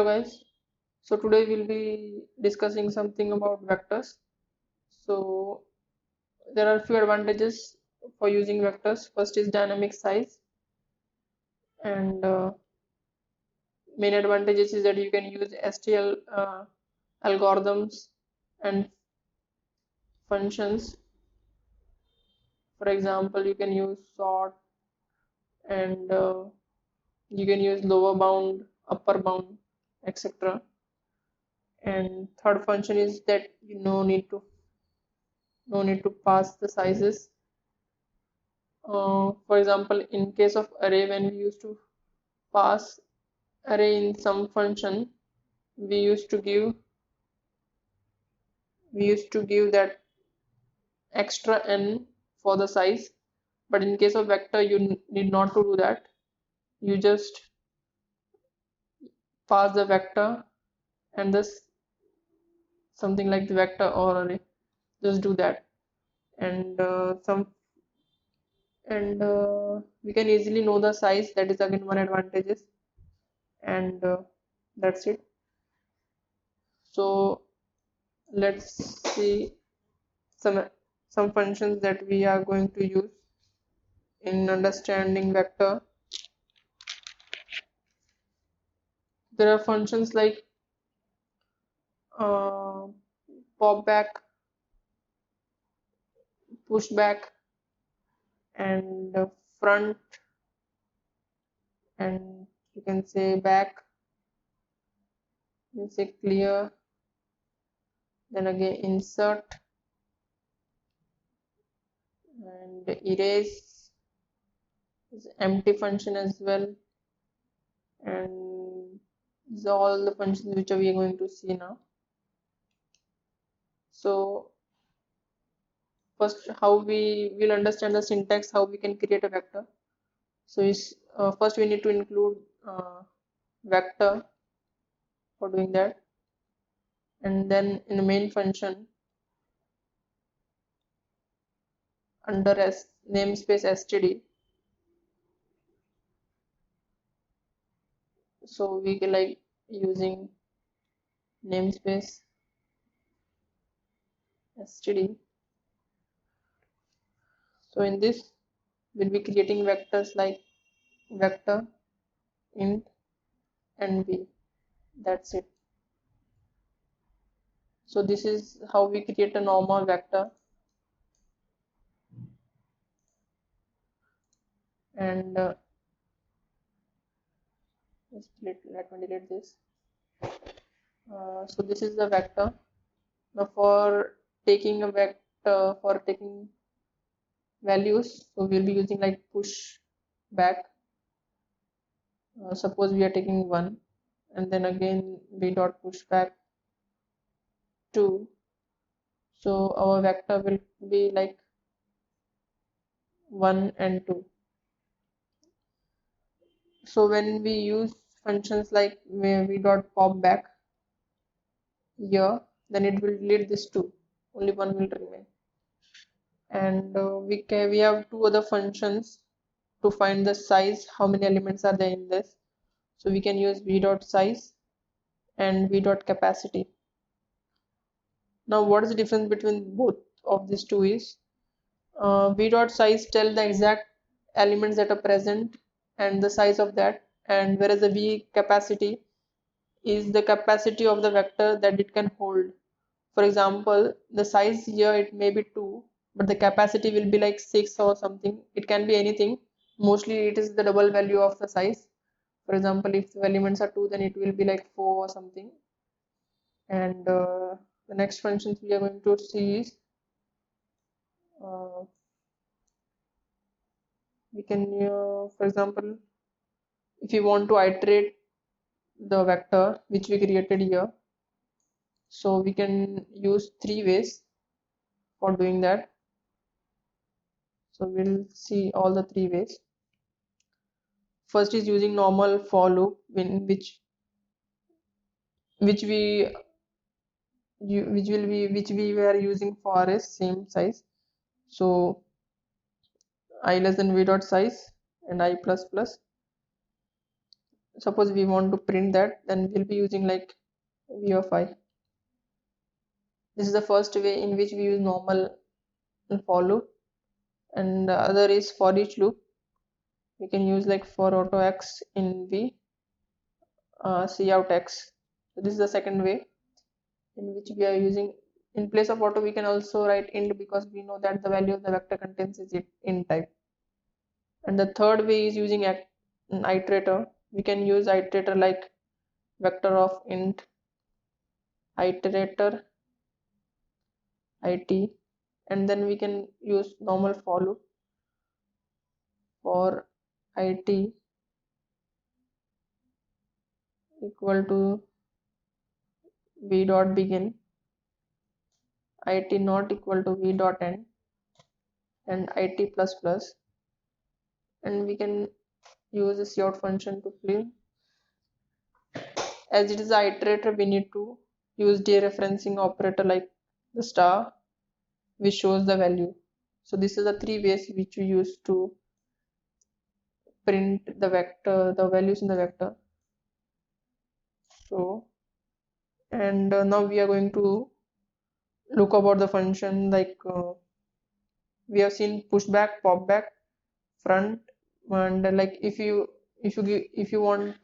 guys, so today we'll be discussing something about vectors. So there are few advantages for using vectors. First is dynamic size, and main advantages is that you can use STL algorithms and functions. For example, you can use sort, and you can use lower bound, upper bound, etc. And third function is that you no need to pass the sizes. For example, in case of array, when we used to pass array in some function, we used to give that extra n for the size. But in case of vector, you need not to do that. You just pass the vector and this something like the vector or array. Just do that, and we can easily know the size. That is again one advantages, and that's it. So let's see some functions that we are going to use in understanding vector. There are functions like pop back, push back, and front, and you can say back, you can say clear, then again insert and erase is empty function as well, and these are all the functions which we are going to see now. So first, how we will understand the syntax, how we can create a vector. So first we need to include vector for doing that, and then in the main function under namespace std, so we can like using namespace std. So in this we'll be creating vectors like vector, int, and v. That's it. So this is how we create a normal vector, and let me delete this. So this is the vector. Now for taking a vector, for taking values, so we'll be using like push back. Suppose we are taking 1, and then again v dot push back 2. So our vector will be like 1 and 2. So when we use functions like v dot pop back here, then it will delete this 2. Only 1 will remain. And we have two other functions to find the size, how many elements are there in this. So we can use v dot size and v dot capacity. Now what is the difference between both of these two is v dot size tell the exact elements that are present and the size of that, and whereas the v capacity is the capacity of the vector that it can hold. For example, the size here it may be 2, but the capacity will be like 6 or something. It can be anything. Mostly it is the double value of the size. For example, if the elements are 2, then it will be like 4 or something. And the next functions we are going to see is we can for example, if you want to iterate the vector which we created here, so we can use 3 ways for doing that. So we'll see all the 3 ways. First is using normal for loop, in which we were using for arrays same size. So I less than v dot size and I plus plus. suppose we want to print that, then we'll be using like v of I. This is the first way in which we use normal and for loop, and the other is for each loop. We can use like for auto x in v, c out x. So this is the second way in which we are using. In place of auto, we can also write int, because we know that the value of the vector contains is int type. And the third way is using an iterator. We can use iterator like vector of int iterator it, and then we can use normal for loop for it equal to v dot begin, it not equal to v dot end, and it plus plus, and we can use a cout function to print. As it is an iterator, we need to use dereferencing operator like the star, which shows the value. So this is the three ways which we use to print the vector, the values in the vector. So, and now we are going to look about the function, like we have seen pushback, popback, front, and like if you want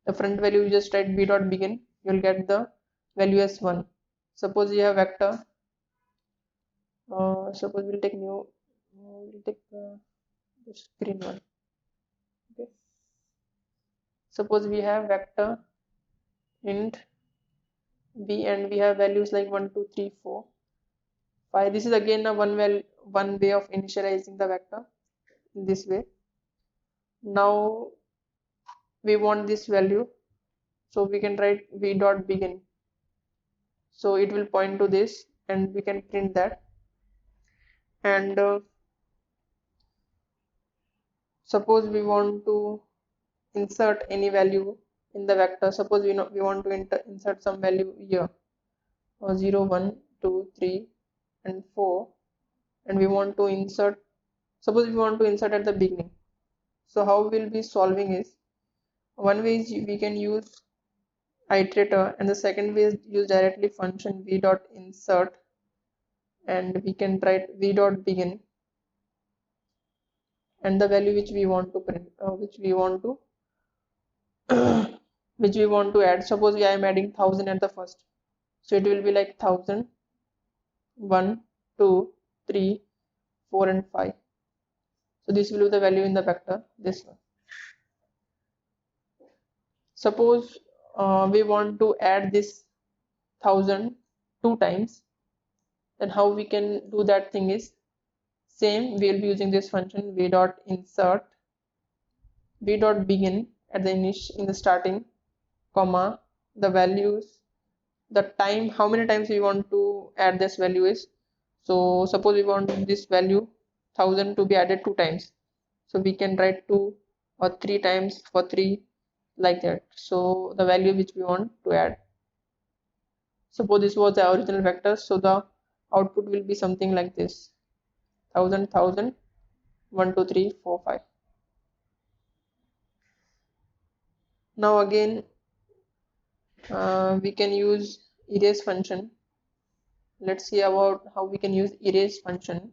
the front value, you just write b dot begin, you'll get the value as 1. Suppose you have vector, suppose we'll take this green one. Okay, suppose we have vector int b, and we have values like 1 2 3 4 5. This is again a one way of initializing the vector in this way. Now we want this value, so we can write v dot begin, so it will point to this, and we can print that. And suppose we want to insert any value in the vector. Suppose we want to insert some value here, 0 1 2 3 and 4, and we want to insert, suppose we want to insert at the beginning. So how we'll be solving is, one way is we can use iterator, and the second way is use directly function v dot insert, and we can write v dot begin and the value which we want to print, which we want to which we want to add. Suppose I am adding 1000 at the first, so it will be like 1000 1 2 3 4 and 5. So this will be the value in the vector, this one. Suppose we want to add this 1000 two times, then how we can do that thing is same. We'll be using this function v dot insert v dot begin at the in the starting, comma, the values, the time, how many times we want to add this value is. So suppose we want this value 1000 to be added 2 times, so we can write 2 or 3 times for 3, like that. So the value which we want to add, suppose this was the original vector, so the output will be something like this: 1000 1000 1 2 3 4 5. Now again we can use erase function. Let's see about how we can use erase function.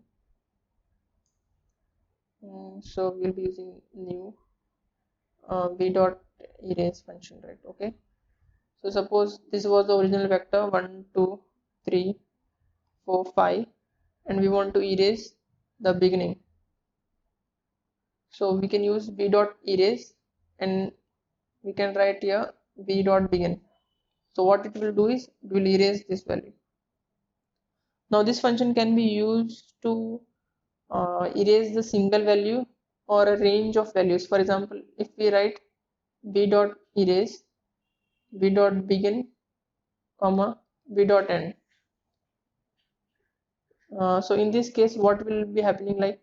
So we'll be using new v dot erase function, right? Okay, so suppose this was the original vector 1 2 3 4 5, and we want to erase the beginning, so we can use v dot erase, and we can write here v dot begin. So what it will do is it will erase this value. Now this function can be used to erase the single value or a range of values. For example, if we write v dot erase v dot begin, comma, v dot end, so in this case what will be happening, like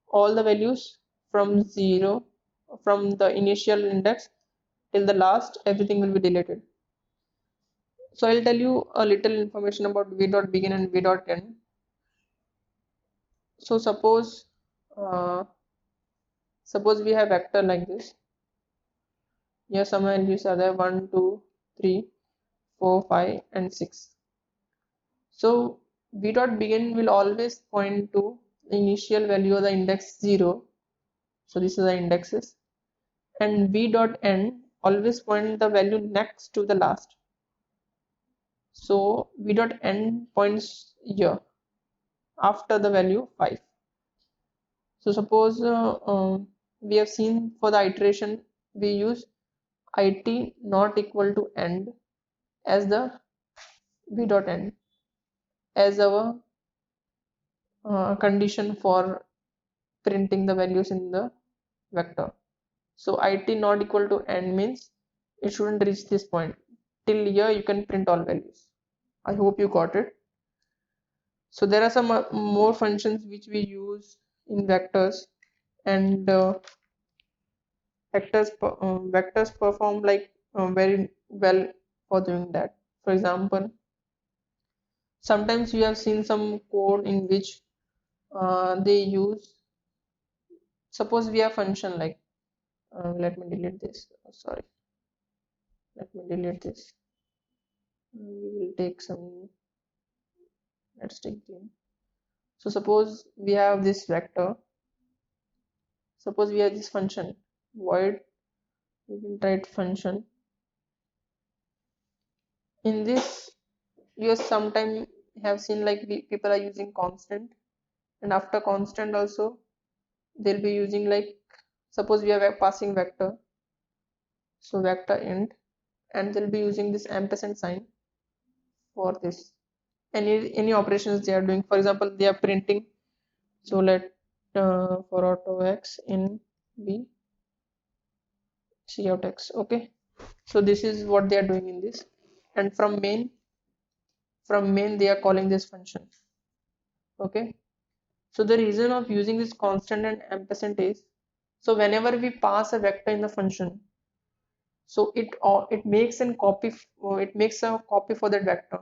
all the values from 0, from the initial index till the last, everything will be deleted. So I'll tell you a little information about v dot begin and v dot end. So suppose we have vector like this, Here some values are there, 1 2 3 4 5 and 6. So v dot begin will always point to the initial value of the index 0. So this is the indexes, and v dot end always point the value next to the last. So v dot end points here after the value 5. So suppose we have seen for the iteration we use it not equal to end as the v dot end as our condition for printing the values in the vector. So it not equal to end means it shouldn't reach this point. Till here you can print all values. I hope you got it. So there are some more functions which we use in vectors, and vectors perform like very well for doing that. For example, sometimes you have seen some code in which they use, suppose we have function like let me delete this. Sorry, let me delete this. We will take some, let's take the, so suppose we have this vector, suppose we have this function void, we will write function. In this you sometimes have seen like people are using constant, and after constant also they'll be using like, suppose we have a passing vector, so vector int, and they'll be using this ampersand sign for this any operations they are doing. For example, they are printing, so let for auto x in b c out x. Okay, so this is what they are doing in this, and from main they are calling this function. Okay, so the reason of using this constant and ampersand is, so whenever we pass a vector in the function, so it makes it makes a copy for that vector,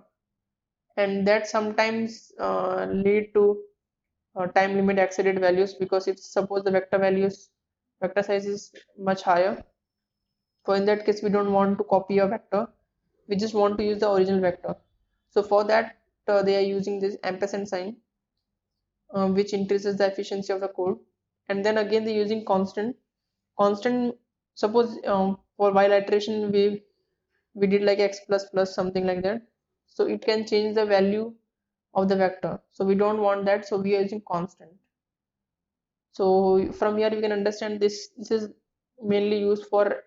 and that sometimes lead to time limit exceeded values, because if suppose the vector size is much higher, so in that case we don't want to copy a vector, we just want to use the original vector. So for that they are using this ampersand sign, which increases the efficiency of the code. And then again they're using constant, suppose for while iteration we did like x plus plus something like that, so it can change the value of the vector, so we don't want that, so we are using constant. So from here we can understand this is mainly used for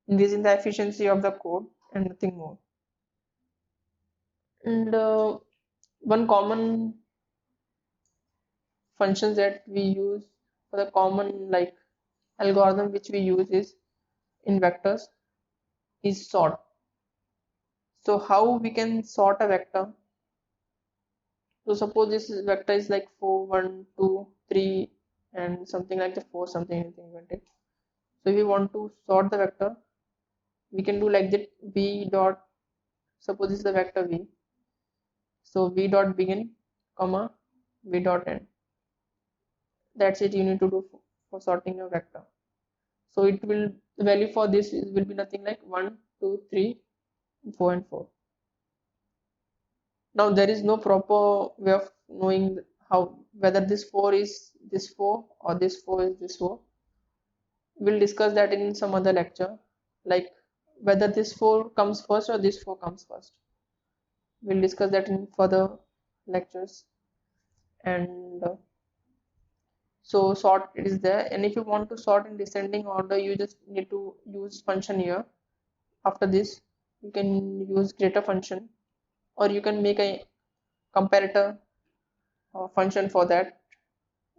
increasing the efficiency of the code and nothing more. And one common functions that we use for the common like algorithm which we use is in vectors is sort. So how we can sort a vector? So suppose this vector is like 4 1 2 3 and something like the 4 something anything like that. So if we want to sort the vector, we can do like that. V dot, suppose this is the vector v, so v dot begin comma v dot end. That's it you need to do for sorting a vector. So it will, the value for this will be nothing like 1 2 3 4 and 4. Now there is no proper way of knowing how whether this 4 is this 4 or this 4 is this 4. We'll discuss that in some other lecture, like whether this 4 comes first or this 4 comes first. We'll discuss that in further lectures. And so sort is there, and if you want to sort in descending order, you just need to use function here. After this you can use greater function, or you can make a comparator function for that,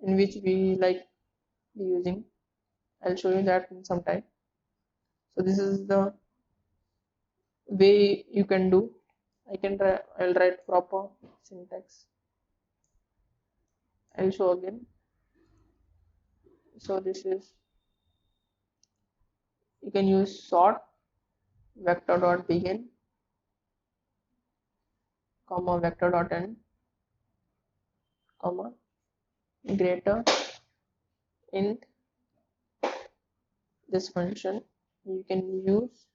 in which we like be using. I'll show you that in some time. So this is the way you can do. I'll write proper syntax. I'll show again. So this is, you can use sort vector dot begin comma vector dot end comma greater int this function you can use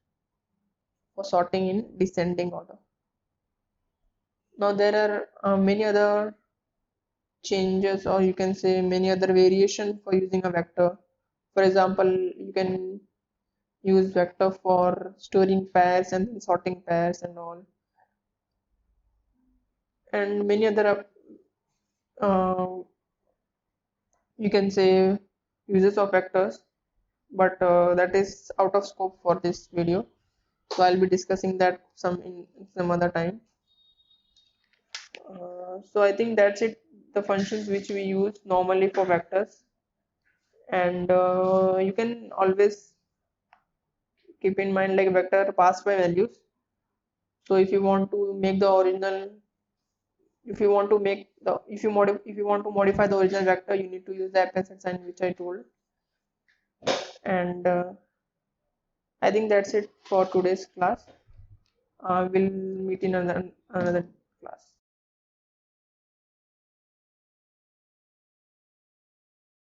for sorting in descending order. Now there are many other changes, or you can say many other variations for using a vector. For example, you can use vector for storing pairs and then sorting pairs and all, and many other uh, you can say uses of vectors, but that is out of scope for this video, so I'll be discussing that in some other time. So I think that's it, the functions which we use normally for vectors. And you can always keep in mind like vector passed by values. So if you want to make the original, if you want to make the if you want to modify the original vector, you need to use the ampersand sign which I told. And I think that's it for today's class. We'll meet in another class.